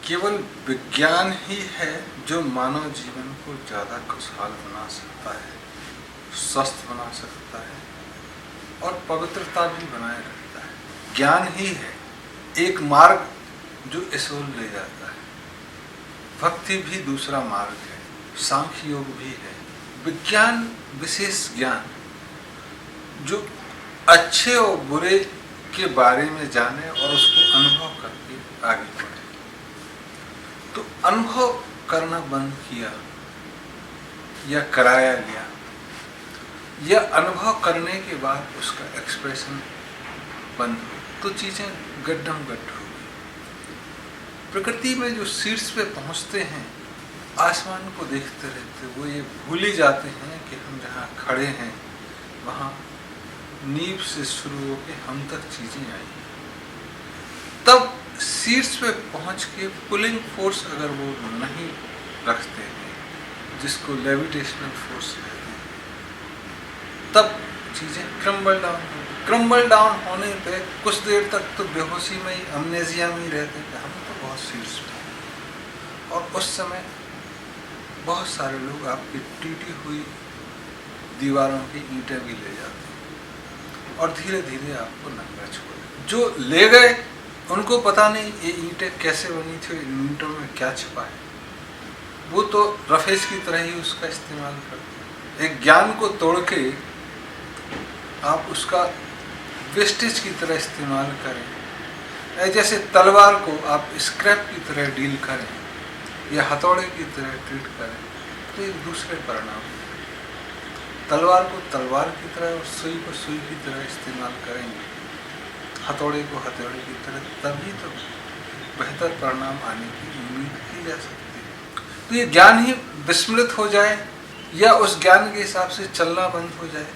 केवल विज्ञान ही है जो मानव जीवन को ज़्यादा खुशहाल बना सकता है, स्वस्थ बना सकता है और पवित्रता भी बनाए रखता है। ज्ञान ही है एक मार्ग जो इस ओर ले जाता है। भक्ति भी दूसरा मार्ग है, सांख्य योग भी है। विज्ञान विशेष ज्ञान जो अच्छे और बुरे के बारे में जाने और उसको अनुभव करके आगे बढ़े। तो अनुभव करना बंद किया या कराया गया, या अनुभव करने के बाद उसका एक्सप्रेशन बंद हो तो चीजें गड्ढम गड्ढ हो गई। प्रकृति में जो शीर्ष पे पहुंचते हैं, आसमान को देखते रहते, वो ये भूल ही जाते हैं कि हम जहाँ खड़े हैं वहाँ नींव से शुरू होकर हम तक चीजें आई। तब शीर्ष पे पहुंच के पुलिंग फोर्स अगर वो नहीं रखते हैं, जिसको लेविटेशनल फोर्स कहते हैं, तब चीजें क्रम्बल डाउन होने पे कुछ देर तक तो बेहोशी में ही, अमनेजिया में ही रहते हैं कि हम तो बहुत शीर्ष पे हैं। और उस समय बहुत सारे लोग आपकी टूटी हुई दीवारों की ईंटें भी ले जाते हैं और धीरे धीरे आपको नंगा छोड़। जो ले गए उनको पता नहीं ये ईंटें कैसे बनी थी, इन ईंटों में क्या छिपा है। वो तो रफेज की तरह ही उसका इस्तेमाल करते हैं। एक ज्ञान को तोड़ के आप उसका वेस्टेज की तरह इस्तेमाल करें, जैसे तलवार को आप स्क्रैप की तरह डील करें या हथौड़े की तरह ट्रीट करें, तो एक दूसरे परिणाम। तलवार को तलवार की तरह और सुई को सुई की तरह इस्तेमाल करेंगे, हथौड़े को हथौड़े की तरह, तभी तो बेहतर परिणाम आने की उम्मीद की जा सकती है। तो ये ज्ञान ही विस्मृत हो जाए या उस ज्ञान के हिसाब से चलना बंद हो जाए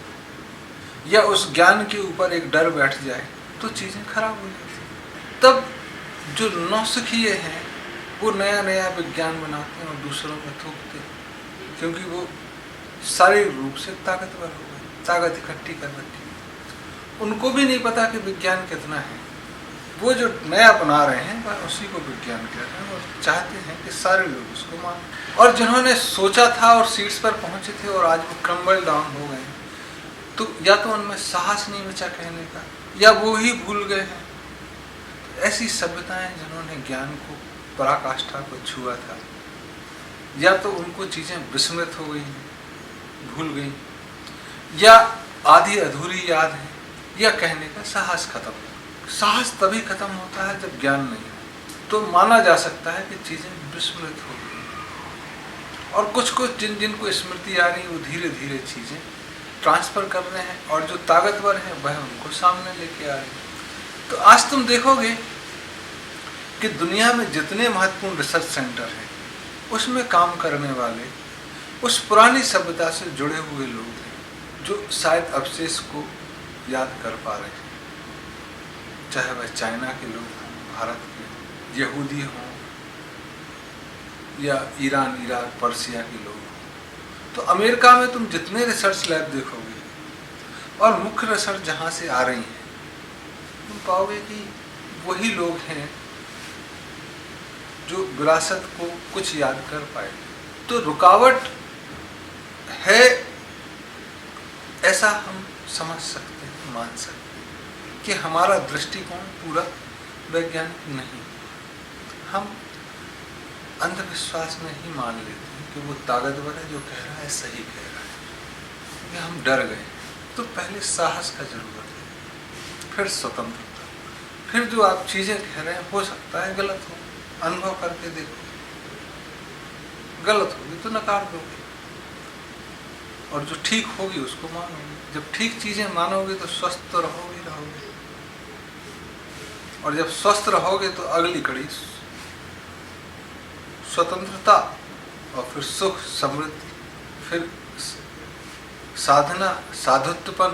या उस ज्ञान के ऊपर एक डर बैठ जाए तो चीज़ें खराब हो जाती। तब जो नौसिखिए हैं वो नया नया विज्ञान बनाते हैं और दूसरों में थोपते हैं, क्योंकि वो शारीरिक रूप से ताकतवर हो गए, ताकत इकट्ठी कर रखी। उनको भी नहीं पता कि विज्ञान कितना है। वो जो नया बना रहे हैं वह उसी को विज्ञान कह रहे हैं और चाहते हैं कि सारे लोग उसको मानें। और जिन्होंने सोचा था और शीर्ष पर पहुंचे थे और आज वो क्रम्बल डाउन हो गए, तो या तो उनमें साहस नहीं बचा कहने का या वो ही भूल गए हैं। ऐसी सभ्यताएं जिन्होंने ज्ञान को, पराकाष्ठा को छुआ था, या तो उनको चीजें विस्मृत हो गई, भूल गई, या आधी अधूरी याद है, या कहने का साहस खत्म। साहस तभी खत्म होता है जब ज्ञान नहीं हो। तो माना जा सकता है कि चीजें विस्मृत हो गई और कुछ कुछ जिनको स्मृति आ रही वो धीरे धीरे चीजें ट्रांसफर कर रहे हैं और जो ताकतवर है वह उनको सामने लेके आ रहे हैं। तो आज तुम देखोगे कि दुनिया में जितने महत्वपूर्ण रिसर्च सेंटर हैं उसमें काम करने वाले उस पुरानी सभ्यता से जुड़े हुए लोग हैं जो शायद अवशेष को याद कर पा रहे हैं, चाहे वह चाइना के लोग हों, भारत के यहूदी हों या ईरान, इराक, पर्सिया के लोग हों। तो अमेरिका में तुम जितने रिसर्च लैब देखोगे और मुख्य रिसर्च जहाँ से आ रही हैं, तुम पाओगे कि वही लोग हैं जो विरासत को कुछ याद कर पाए। तो रुकावट है ऐसा हम समझ सकते हैं, मान सकते हैं कि हमारा दृष्टिकोण पूरा वैज्ञानिक नहीं। हम अंधविश्वास में ही मान लेते हैं कि वो ताकतवर है, जो कह रहा है सही कह रहा है, कि हम डर गए। तो पहले साहस का जरूरत है, फिर स्वतंत्रता, फिर जो आप चीजें कह रहे हैं हो सकता है गलत हो, अनुभव करके देखो, गलत होगी तो नकार दोगे और जो ठीक होगी उसको मानोगे। जब ठीक चीजें मानोगे तो स्वस्थ तो रहोगे। और जब स्वस्थ रहोगे तो अगली कड़ी स्वतंत्रता और फिर सुख, समृद्धि, फिर साधना, साधुत्वपन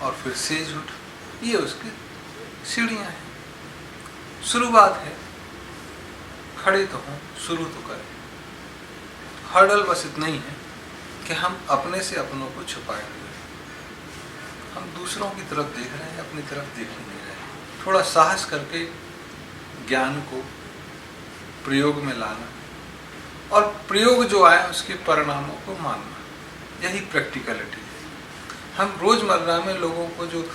और फिर सेज उठ, ये उसकी सीढ़ियां हैं। शुरुआत है, खड़े तो हों, शुरू तो करें। हर्डल बस इतना ही है कि हम अपने से अपनों को छुपाए हुए, हम दूसरों की तरफ देख रहे हैं, अपनी तरफ देख ही नहीं रहे। थोड़ा साहस करके ज्ञान को प्रयोग में लाना और प्रयोग जो आए उसके परिणामों को मानना, यही प्रैक्टिकलिटी है। हम रोजमर्रा में लोगों को जो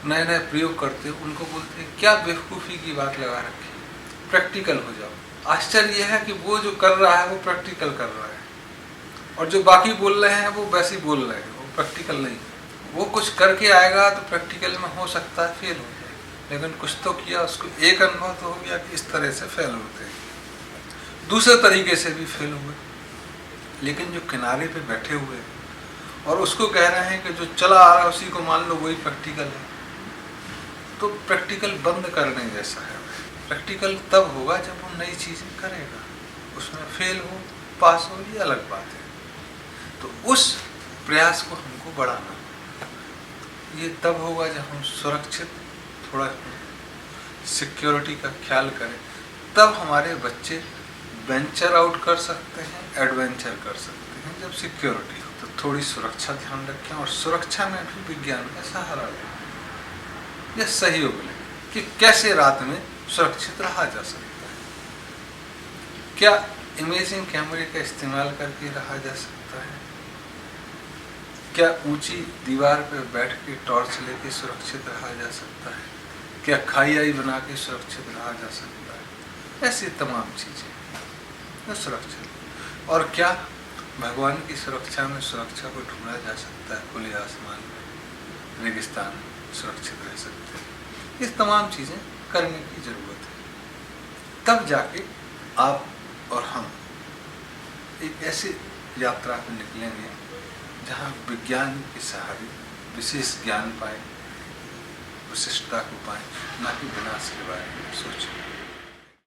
नए नए प्रयोग करते हैं उनको बोलते हैं क्या बेवकूफ़ी की बात लगा रखी है, प्रैक्टिकल हो जाओ। आश्चर्य यह है कि वो जो कर रहा है वो प्रैक्टिकल कर रहा है और जो बाकी बोल रहे हैं वो वैसे ही बोल रहे हैं, वो प्रैक्टिकल नहीं। वो कुछ करके आएगा तो प्रैक्टिकल में हो सकता है फेल हो जाए, लेकिन कुछ तो किया, उसको एक अनुभव तो हो गया कि इस तरह से फेल होते हैं। दूसरे तरीके से भी फेल हुए, लेकिन जो किनारे पे बैठे हुए हैं और उसको कह रहे हैं कि जो चला आ रहा है उसी को मान लो वही प्रैक्टिकल है, तो प्रैक्टिकल बंद करने जैसा है। प्रैक्टिकल तब होगा जब वो नई चीज़ें करेगा, उसमें फेल हो पास हो ये अलग बात है। तो उस प्रयास को हमको बढ़ाना, ये तब होगा जब हम सुरक्षित, थोड़ा सिक्योरिटी का ख्याल करें, तब हमारे बच्चे वेंचर आउट कर सकते हैं, एडवेंचर कर सकते हैं। जब सिक्योरिटी हो तो थोड़ी सुरक्षा ध्यान रखें और सुरक्षा में भी विज्ञान का सहारा लें, यह सहयोग लें कि कैसे रात में सुरक्षित रहा जा सकता है। क्या इमेजिंग कैमरे का इस्तेमाल करके रहा जा सकता है? क्या ऊंची दीवार पर बैठ के टॉर्च लेके सुरक्षित रहा जा सकता है? क्या खाई बना के सुरक्षित रहा जा सकता है? ऐसी तमाम चीज़ें सुरक्षित। और क्या भगवान की सुरक्षा में सुरक्षा को ढूंढा जा सकता है? खुले आसमान में, रेगिस्तान में सुरक्षित रह सकते हैं। ये तमाम चीज़ें करने की ज़रूरत है, तब जाके आप और हम एक ऐसी यात्रा पर निकलेंगे जहाँ विज्ञान के सहारे विशेष ज्ञान पाए, विशिष्टता को पाए, ना कि विनाश के बारे में सोचें।